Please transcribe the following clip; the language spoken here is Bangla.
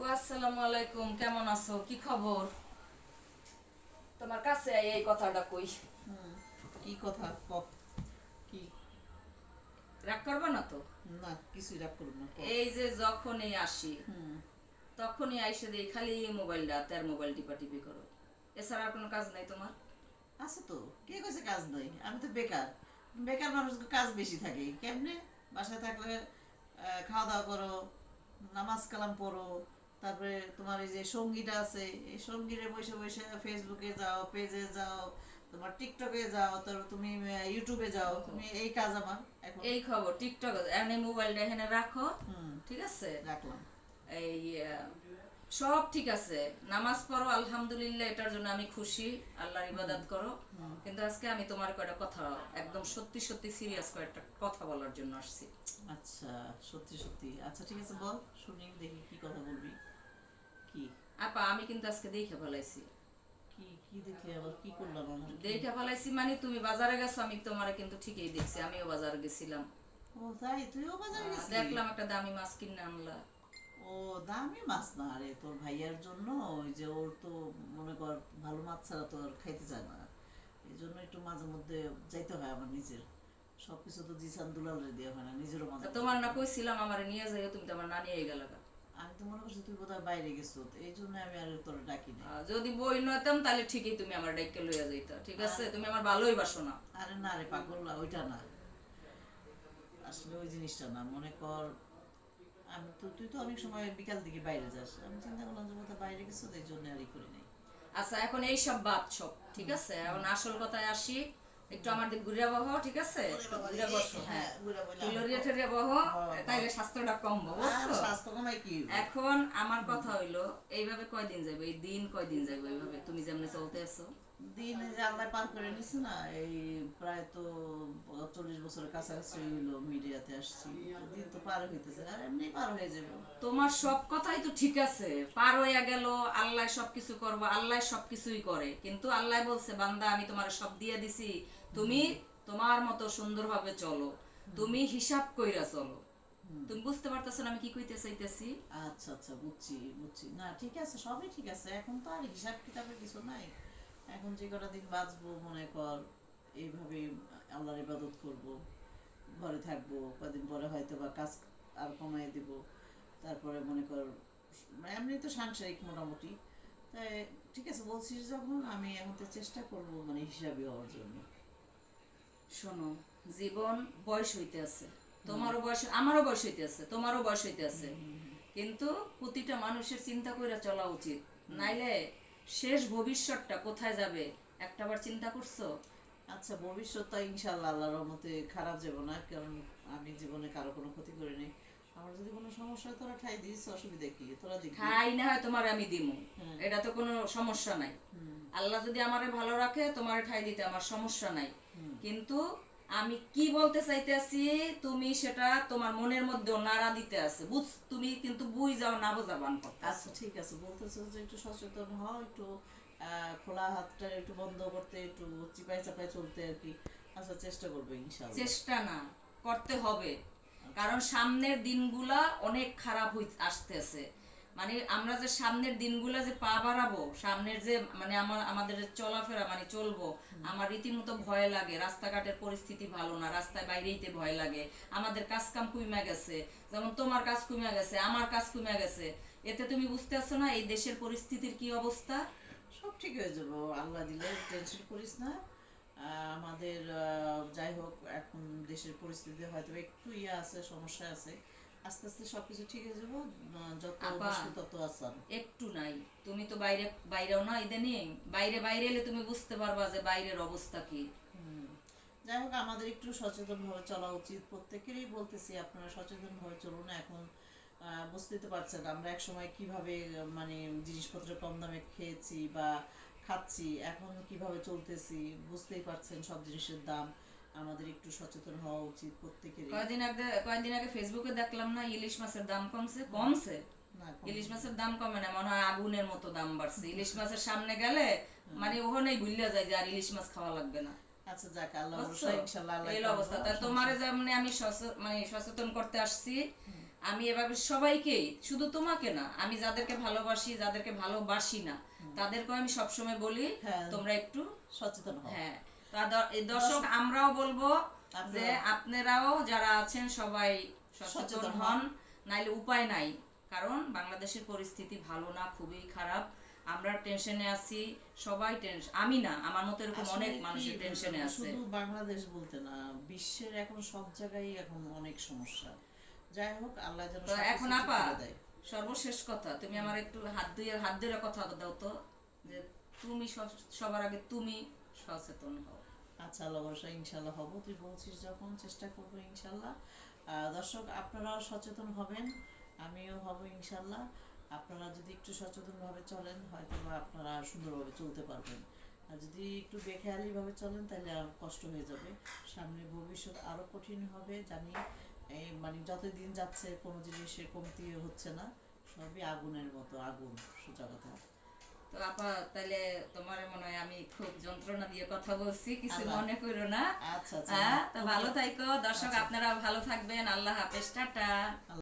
আপু আসসালামু আলাইকুম, কেমন আছো? কি খবর? তোমার কাছে এই কথাটা কই। হুম, কি কথা কপ? কি? রাগ করবা না তো? না, কিছুই রাগ করুন না, কপ। এই যে যখনই আসি হুম। তখনই আইসে দেই খালি মোবাইলটা তার মোবাইল টিপা টিপি করো। এছাড়া আর কোনো কাজ নাই তোমার? আছে তো। কে কইছে কাজ নাই? আমি তো বেকার। বেকার মানুষকে কাজ বেশি থাকে কেমনে? বাসায় থাকলে খাওয়া দাওয়া করো, নামাজ কালাম পড়ো, তারপরে তোমার এই যে সঙ্গীটা আছে, এই সঙ্গীরে বসে বসে ফেসবুকে যাও, পেজে যাও, তোমার টিকটকে যাও, তারপর তুমি ইউটিউবে যাও, তুমি এই কাজ আমার এখন। এই খবর টিকটক এনে মোবাইলটা এখানে রাখো। হুম। ঠিক আছে। রাখলাম। এই সব ঠিক আছে, নামাজ পড়ো আলহামদুলিল্লাহ, এটার জন্য আমি খুশি। আল্লাহর ইবাদত করো। কিন্তু আজকে আমি তোমার কয়টা কথা, একদম সত্যি সত্যি সিরিয়াস কয়েকটা কথা বলার জন্য আসছি। আচ্ছা, সত্যি সত্যি? আচ্ছা ঠিক আছে, বল, শুনি দেখি কি কথা বলবি। কি? আপা আমি কিন্তু আজকে দেখে ফেলাইছি। কি কি দেখে আবার কি করলাম আমার? কি? দেখে ফেলাইছি মানে তুমি বাজারে গেছো, আমি তোমারে কিন্তু ঠিকই দেখছি, আমিও বাজারে গেছিলাম। ও তাই? তুইও বাজারে গেছিলি? দেখলাম একটা দামি মাছ কিনে আনলা। ও, দামি মাছ না রে, তোর ভাইয়ার জন্য। ওই যে ওর তো মনে কর ভালো মাছ ছাড়া তো আর খাইতে চায় না, এই জন্য একটু মাঝে মধ্যে যাইতে হয় আমার নিজের। সবকিছু তো জিসান দুলালে দেওয়া হয় না, নিজেরও মাঝে মধ্যে তোমার না যেতে হয়। কইছিলাম আমারে নিয়ে যাইও, তুমি তো আমার না নিয়ে গেল। আমি তো মনে করছি তুই বোধহয় বাইরে গেছো, তো এই জন্য আমি আর তোর ডাকি নাই। যদি বই নতাম তাহলে ঠিকই তুমি আমার ডাইকে লইয়া যাইতা, ঠিক আছে? তুমি আমার ভালোই বাসো না। আরে না রে পাগল, ওইটা না, আসলে ওই জিনিসটা না, মনে কর আমি তো, তুই তো অনেক সময় বিকাল দিকে বাইরে যাস, আমি চিন্তা করলাম যে বোধহয় বাইরে গেছো, তো এই জন্য আর ই করি নাই। আচ্ছা এখন এই সব বাদ সব ঠিক আছে, এখন আসল কথায় আসি। একটু আমার দিক ঘুরে বহো, ঠিক আছে? ওরে একটু বাবা ঘুরে রে, বসো, হ্যাঁ। হ্যাঁ ঘুরে বললাম। তুলরিয়া ঠেরিয়া বহো, হ্যাঁ, তাইলে স্বাস্থ্যটা কমবো, আর বুঝছো? স্বাস্থ্য কমাই কি হইবো? এখন আমার কথা হইলো, এইভাবে কয়দিন যাবে? এই দিন কয়দিন যাবে এইভাবে তুমি যেমনি চলতে আছো? দিন এই যে আল্লাহ পার করে নিছে না, এই প্রায় তো 40 বছরের কাছাকাছি হইলো মিডিয়াতে আসছি, তো দিন তো পার হইতেছে, আর এমনি পার হয়ে যাবো। তোমার সব কথাই তো ঠিক আছে, পার হইয়া গেল, আল্লাহ সবকিছু করবো, আল্লাহ সবকিছুই করে, কিন্তু আল্লাহ বলছে বান্দা আমি তোমার সব দিয়ে দিছি, তুমি তোমার মতো সুন্দরভাবে চলো, তুমি হিসাব কইরা চলো। তুমি বুঝতে পারতেছো না আমি কি কইতে চাইতেছি? আচ্ছা আচ্ছা, বুঝছি বুঝছি, না ঠিক আছে, সবই ঠিক আছে, এখন তো আর হিসাব কিতাবের কিছু নাই। এখন যে কটা দিন বাঁচবো মনে কর এইভাবে আল্লাহর ইবাদত করব, ঘরে থাকবো, কদিন পরে হয়তো বা কাজ আর কমাই দিব, তারপরে মনে কর এমনি তো সাংসারিক মোটামুটি। তাই ঠিক আছে বলছিস যখন, আমি এখন তো চেষ্টা করবো মানে হিসাবি হওয়ার জন্য। শোনো, জীবন বয়স হইতে আছে, তোমারও বয়স, আমারও বয়স হইতে আছে, তোমারও বয়স হইতে আছে, কিন্তু প্রতিটা মানুষের চিন্তা করে চলা উচিত। নাইলে শেষ ভবিষ্যৎটা কোথায় যাবে একটাবার চিন্তা করছো? আচ্ছা, ভবিষ্যৎটা ইনশাল্লাহ আল্লাহর রহমতে খারাপ যাব না, কারণ আমি জীবনে কারো কোনো ক্ষতি করি নাই। আমার যদি কোনো সমস্যা হয় তোরা ঠাই দিস, অসুবিধা কি, তোরা দেখবি। খাই না হয় তোমার আমি দিমু, হ্যাঁ। এটা তো কোনো সমস্যা নাই। আল্লাহ যদি আমারে ভালো রাখে তোমার ঠাই দিতে আমার সমস্যা নাই। কিন্তু আমি কি বলতে চাইতেছি, তুমি সেটা তোমার মনের মধ্যেও নাড়া দিতে আছে, বুঝ, তুমি কিন্তু বুঝ যাও না বোঝা বান আচ্ছা করতেছো। ঠিক আছে, বলতেছো যে একটু সচেতন হও, একটু খোলা হাতটা একটু বন্ধ করতে, একটু চিপাই চাপাই চলতে আর কি। আচ্ছা, চেষ্টা করবো ইনশাল্লাহ। চেষ্টা না, করতে হবে। আচ্ছা। কারণ সামনের দিনগুলা অনেক খারাপ আসতেছে। মানে আমরা যে সামনের দিনগুলা যে পা বাড়াবো, সামনের যে মানে আমাদের যে চলাফেরা মানে চলবো, আমার রীতিমতো ভয় লাগে। রাস্তাঘাটের পরিস্থিতি ভালো না, রাস্তায় বাইরেইতে ভয় লাগে। আমাদের কাজ কাম কমে গেছে, যেমন তোমার কাজ কমে গেছে, আমার কাজ কমে গেছে। এতে তুমি বুঝতে পারছো না এই দেশের পরিস্থিতির কি অবস্থা? সব ঠিক হয়ে যাবো, আল্লাহ দিলে, টেনশন করিস না। আমাদের যাই হোক, এখন দেশের পরিস্থিতি হয়তো একটু ইয়ে আছে, সমস্যা আছে, আস্তে আস্তে সব কিছু ঠিক হয়ে যাবো। যত আপা মুশকিল তত আসান। একটু নাই, তুমি তো বাইরে বাইরেও না ইদানিং, বাইরে বাইরে এলে তুমি বুঝতে পারবা যে বাইরের অবস্থা কি। যাই হোক, আমাদের একটু সচেতনভাবে চলা উচিত, প্রত্যেকেরই বলতেছি আপনারা সচেতনভাবে চলুন। এখন বুঝতেই তো পারছেন আমরা এক সময় কিভাবে মানে জিনিসপত্র কম দামে খেয়েছি বা খাচ্ছি, এখন কিভাবে চলতেছি বুঝতেই পারছেন, সব জিনিসের দাম। আমাদের একটু সচেতন হওয়া উচিত প্রত্যেকেরই। কয়েকদিন আগে ফেসবুকে দেখলাম না, ইলিশ মাছের দাম কমছে কমছে। না ইলিশ মাছের দাম কমে না, মনে হয় আগুনের মতো দাম বাড়ছে। ইলিশ মাছের সামনে গেলে মানে ওখানেই ভুলিয়া যায় যে আর ইলিশ মাছ খাওয়া লাগবে না। আচ্ছা যাক, আল্লাহ বুঝছো? ভরসা, ইনশাআল্লাহ আল্লাহ এই করবো, অবস্থা তা সমস্যা তোমার নেই। যেমন আমি মানে সচেতন করতে আসছি, আমি এভাবে সবাইকেই, শুধু তোমাকে না, আমি যাদেরকে ভালোবাসি যাদেরকে ভালোবাসি না তাদেরকেও আমি সবসময় বলি হ্যাঁ, তোমরা একটু, সচেতন হও। হ্যাঁ, তা এই দর্শক আমরাও বলবো যে আপনারা- আপনারাও যারা আছেন সবাই সচেতন সচেতন হন, নাইলে উপায় নাই। কারণ বাংলাদেশের পরিস্থিতি ভালো না, খুবই খারাপ। আমরা টেনশনে আছি, সবাই টেনশন, আমি না, আমার মতো এরকম আসলে অনেক কি, মানুষের টেনশনে আছে। শুধু বাংলাদেশ বলতে না, বিশ্বের এখন সব জায়গায় এখন অনেক সমস্যা। যাই হোক, আল্লাহ যেন তো সবকিছু এখন ঠিক আপা, করে দেয়। সর্বশেষ কথা, তুমি আমার একটু হাত ধরে কথা দাও তো, যে তুমি সবার আগে তুমি সচেতন হও। আচ্ছা, আল্লাহ ভরসা, ইনশাল্লাহ হব। তুই বলছিস যখন, চেষ্টা করবো ইনশাল্লাহ। দর্শক, আপনারাও সচেতন হবেন, আমিও হব ইনশাল্লাহ। আপনারা যদি একটু সচেতনভাবে চলেন, হয়তো বা আপনারা সুন্দরভাবে চলতে পারবেন। আর যদি একটু বেখেয়ালিভাবে চলেন, তাহলে আর কষ্ট হয়ে যাবে। সামনে ভবিষ্যৎ আরও কঠিন হবে জানি। এই মানে যত দিন যাচ্ছে কোনো জিনিসের কমতি হচ্ছে না, সবই আগুনের মতো, আগুন, সোজা কথা। তো আপা, তাহলে তোমার মনে হয় আমি খুব যন্ত্রণা দিয়ে কথা বলছি, কিছু আল্লাহ। মনে করো না। আচ্ছা আচ্ছা, হ্যাঁ, তো ভালো থাইকো দর্শক, আচ্ছা। আপনারা ভালো থাকবেন। আল্লাহ হাফেজ, টাটা।